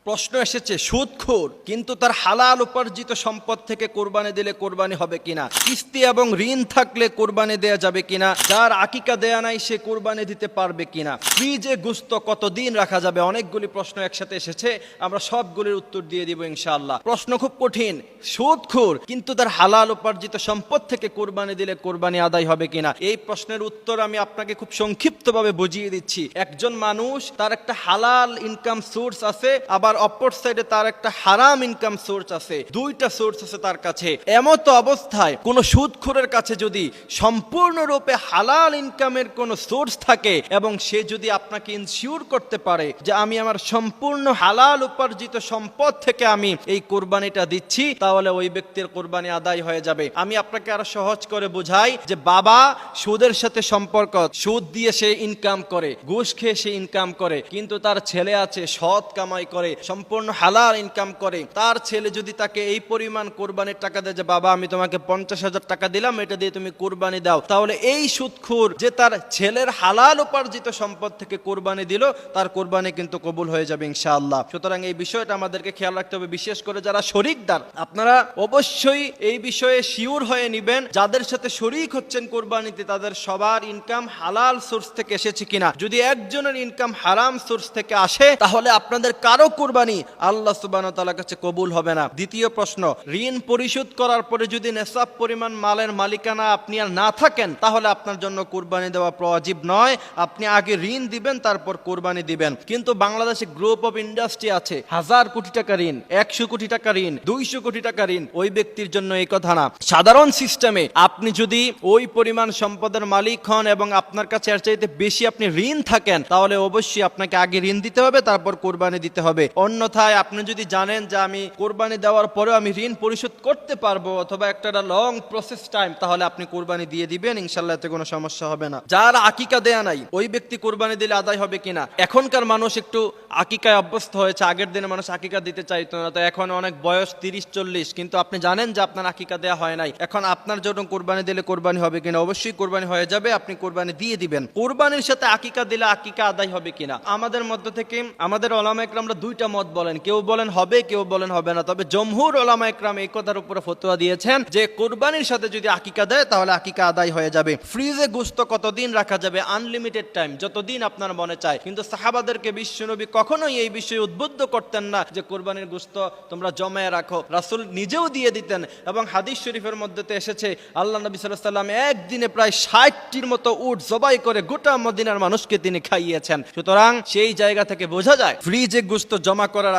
প্রশ্ন এসেছে, সুদখোর কিন্তু তার হালাল উপার্জিত সম্পদ থেকে কোরবানি দিলে কোরবানি হবে কিনা, কিস্তি এবং ঋণ থাকলে কোরবানি দেয়া যাবে কিনা, যার আকিকা দেয়া নাই সে কোরবানি দিতে পারবে কিনা, ফ্রিজে গোশত কতদিন রাখা যাবে। অনেকগুলি প্রশ্ন একসাথে এসেছে, আমরা সবগুলির উত্তর দিয়ে দিব ইনশাআল্লাহ। প্রশ্ন খুব কঠিন, সুদখোর কিন্তু তার হালাল উপার্জিত সম্পদ থেকে কোরবানি দিলে কোরবানি আদায় হবে কিনা। এই প্রশ্নের উত্তর আমি আপনাকে খুব সংক্ষিপ্তভাবে বুঝিয়ে দিচ্ছি। একজন মানুষ, তার একটা হালাল ইনকাম সোর্স আছে, আবার অপর সাইডে তার একটা হারাম ইনকাম সোর্স আছে, দুইটা সোর্স আছে তার কাছে। এমত অবস্থায় কোন সুদখোরের কাছে যদি সম্পূর্ণরূপে হালাল ইনকামের কোন সোর্স থাকে এবং সে যদি আপনাকে ইনশিওর করতে পারে যে আমি আমার সম্পূর্ণ হালাল উপার্জিত সম্পদ থেকে আমি এই কোরবানিটা দিচ্ছি, তাহলে ওই ব্যক্তির কোরবানি আদায় হয়ে যাবে। আমি আপনাকে আরো সহজ করে বুঝাই যে বাবা সুদের সাথে সম্পর্ক, সুদ দিয়ে সে ইনকাম করে, ঘুষ খেয়ে সে ইনকাম করে, কিন্তু তার ছেলে আছে সৎ কামাই করে, সম্পূর্ণ হালাল ইনকাম করে। তার ছেলে যদি তাকে এই পরিমাণ কোরবানির টাকা দেয় যে বাবা আমি তোমাকে 50,000 টাকা দিলাম, এটা দিয়ে তুমি কোরবানি দাও, তাহলে এই সুদখোর যে তার ছেলের হালাল উপার্জিত সম্পদ থেকে কোরবানি দিল, তার কোরবানি কিন্তু কবুল হয়ে যাবে ইনশাআল্লাহ। সুতরাং এই বিষয়টা আমাদেরকে খেয়াল রাখতে হবে, বিশেষ করে যারা শরীকদার, আপনারা অবশ্যই এই বিষয়ে শিওর হয়ে নিবেন যাদের সাথে শরীক হচ্ছেন কোরবানিতে তাদের সবার ইনকাম হালাল সোর্স থেকে এসেছে কিনা। যদি একজনের ইনকাম হারাম সোর্স থেকে আসে, তাহলে আপনাদের কারো কোরবানি আল্লাহ সুবহানাহু ওয়া তাআলার কাছে কবুল হবে না। দ্বিতীয় প্রশ্ন, ঋণ পরিশোধ করার পরে যদি নেশাব পরিমাণ মালের মালিকানা আপনি আর না থাকেন, তাহলে আপনার জন্য কোরবানি দেওয়া ওয়াজিব নয়। আপনি আগে ঋণ দিবেন, তারপর কোরবানি দিবেন। কিন্তু বাংলাদেশে গ্রুপ অফ ইন্ডাস্ট্রি আছে, 1000 কোটি টাকা ঋণ, 100 কোটি টাকা ঋণ, 200 কোটি টাকা ঋণ, ওই ব্যক্তির জন্য এই কথা না। সাধারণ সিস্টেমে আপনি যদি ওই পরিমাণ সম্পদের মালিক হন এবং আপনার কাছে এর চাইতে বেশি আপনি ঋণ থাকেন, তাহলে অবশ্যই আপনাকে আগে ঋণ দিতে হবে, তারপর কোরবানি দিতে হবে। অন্যথায় আপনি যদি জানেন যে আমি কোরবানি দেওয়ার পরেও আমি ঋণ পরিশোধ করতে পারবো, অথবা একটা লং প্রসেস টাইম, তাহলে আপনি কোরবানি দিয়ে দিবেন, ইনশাআল্লাহ এতে কোনো সমস্যা হবে না। যার আকিকা দেয়া নাই ওই ব্যক্তি কোরবানি দিলে আদায় হবে কিনা। এখনকার মানুষ একটু আকিকায় অভ্যস্ত হয়েছে, আগের দিনে মানুষ আকিকা দিতে চাইতো না, তো এখন অনেক বয়স 30-40, কিন্তু আপনি জানেন যে আপনার আকিকা দেয়া হয় নাই। এখন আপনার জন্য কোরবানি দিলে কোরবানি হবে কিনা, অবশ্যই কোরবানি হয়ে যাবে, আপনি কোরবানি দিয়ে দিবেন। কোরবানির সাথে আকিকা দিলে আকিকা আদায় হবে কিনা, আমাদের মধ্য থেকে আমাদের উলামা ইকরামরা দুইটা মত বলেন, কেউ বলেন হবে, কেউ বলেন হবে না। তবে জমহুর উলামা ইকরাম এই কথার উপরে ফতোয়া দিয়েছেন যে কোরবানির সাথে যদি আকিকা দেয় তাহলে আকিকা আদায় হয়ে যাবে। ফ্রিজে গোশত কতদিন রাখা যাবে, আনলিমিটেড টাইম, যতদিন আপনার মনে চায়। কিন্তু সাহাবাদেরকে বিশ্বনবী কখনোই এই বিষয়ে উদ্বুদ্ধ করতেন না যে কোরবানির গোশত তোমরা জমায়ে রাখো। রাসূল নিজেও দিয়ে দিতেন, এবং হাদিস শরীফের মধ্যে এসেছে আল্লাহ নবী সাল্লাল্লাহু আলাইহি ওয়াসাল্লাম একদিনে প্রায় 60টির মতো উট জবাই করে গোটা মদিনার মানুষকে তিনি খাইয়েছেন। সুতরাং সেই জায়গা থেকে বোঝা যায় ফ্রিজে গোশত জমা করার